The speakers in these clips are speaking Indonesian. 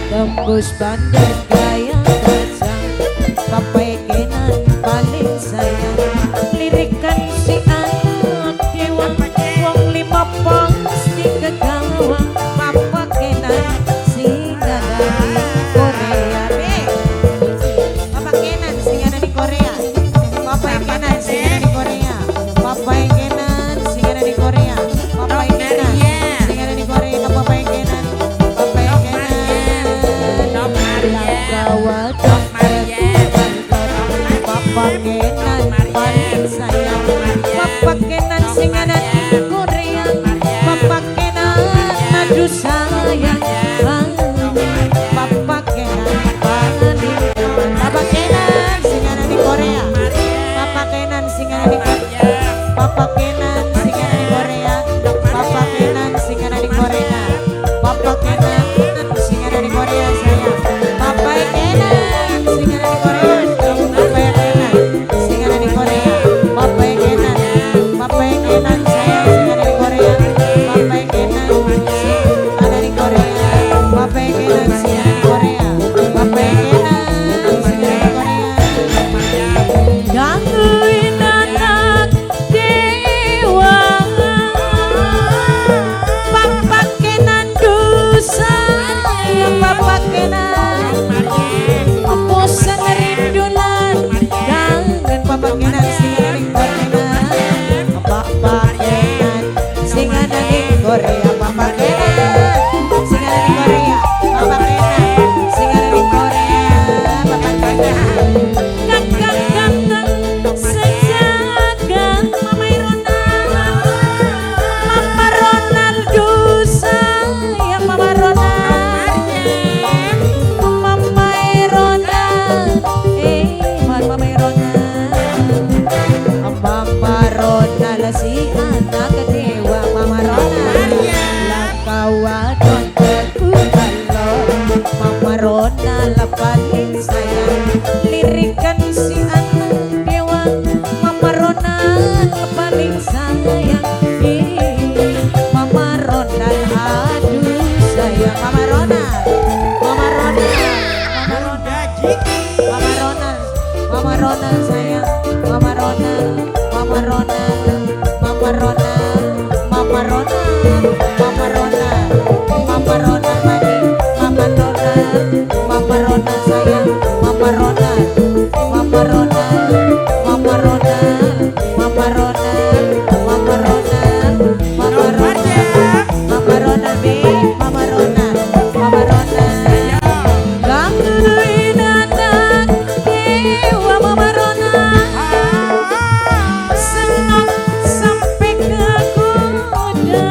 Tembus bandar gaya kacang, papekenan paling sayang. Lirikan si anak dewa, wong lima pasti kegawang. Papekenan singa dari Korea. Papekenan singa dari Korea. Papekenan singa dari Korea. Papekenan singa dari Korea. Papekenan singa dari Korea. Papekenan. Gawat papakenan paling sayang, papakenan singanan di Korea, papakenan madu sayang, papakenan paling papakenan singanan di Korea, papakenan singanan di Korea, papakenan singanan di Korea, papakenan singanan di Korea, papakenan singanan di Korea sayang. Paling sayang, lirikan si anak dewa, Mama Ronald paling sayang, Mama Ronald aduh sayang, Mama Ronald, Mama Ronald, Mama Ronald, Mama Ronald, Mama Ronald sayang, Mama Ronald, Mama Ronald, Mama Ronald, Mama Ronald, Mama Ronald, Mama Ronald mani, Mama Ronald. Mama Ronald sayang, Mama Ronald, Mama Ronald, Mama Ronald, Mama Ronald, Mama Ronald, Mama Ronald, Mama Ronald, Mama Ronald, Mama Ronald. Gangguin anak dewa Mama Ronald, senok sampai ke kuda.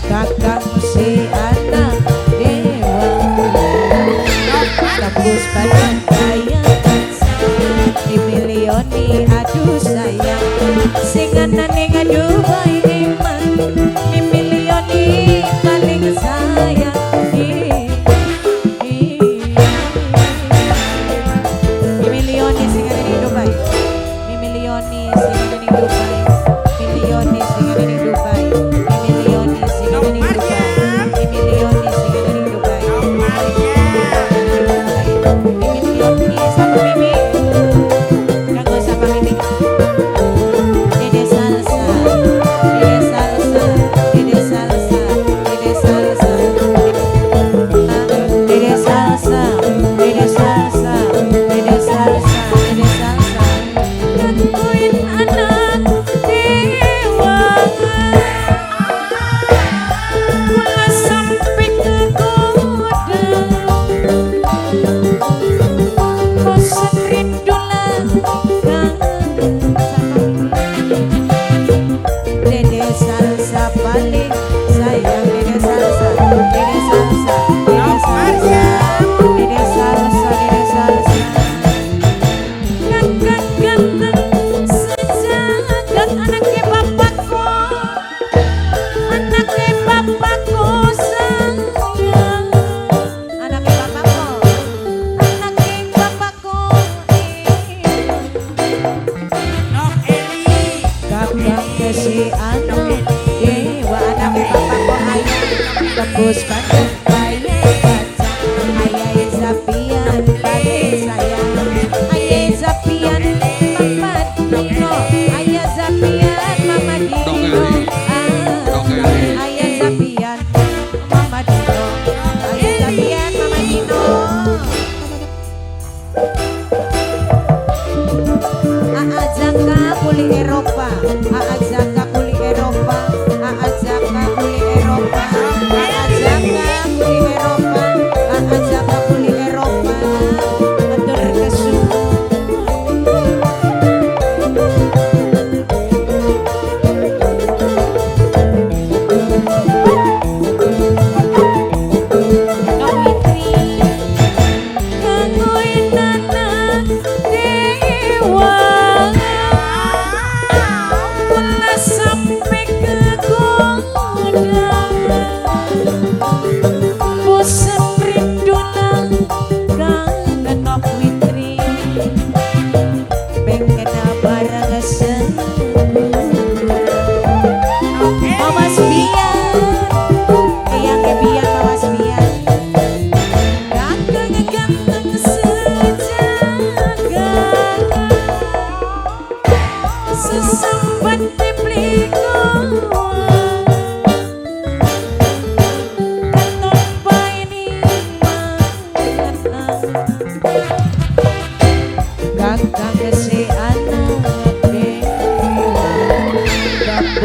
Kakak si anak dewa, tembus badan kaya di milioni aduh sayang, singanan yang aduh baik iman, di milioni paling sayang, di milioni singanan di Dubai, di milioni singanan di Dubai. kesi anu dewa anak papa kok ayah tembus bandung bayi baca ayah zapian bayi sayang ayah zapian mama dino ayah zapian mama dino ayah zapian mama dino ayah zapian mama dino Aazaka kuli Eropa Aazaka kuli Eropa Aazaka kuli Eropa Aazaka kuli Eropa Aazaka kuli Eropa Matur kesuwun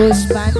Puspan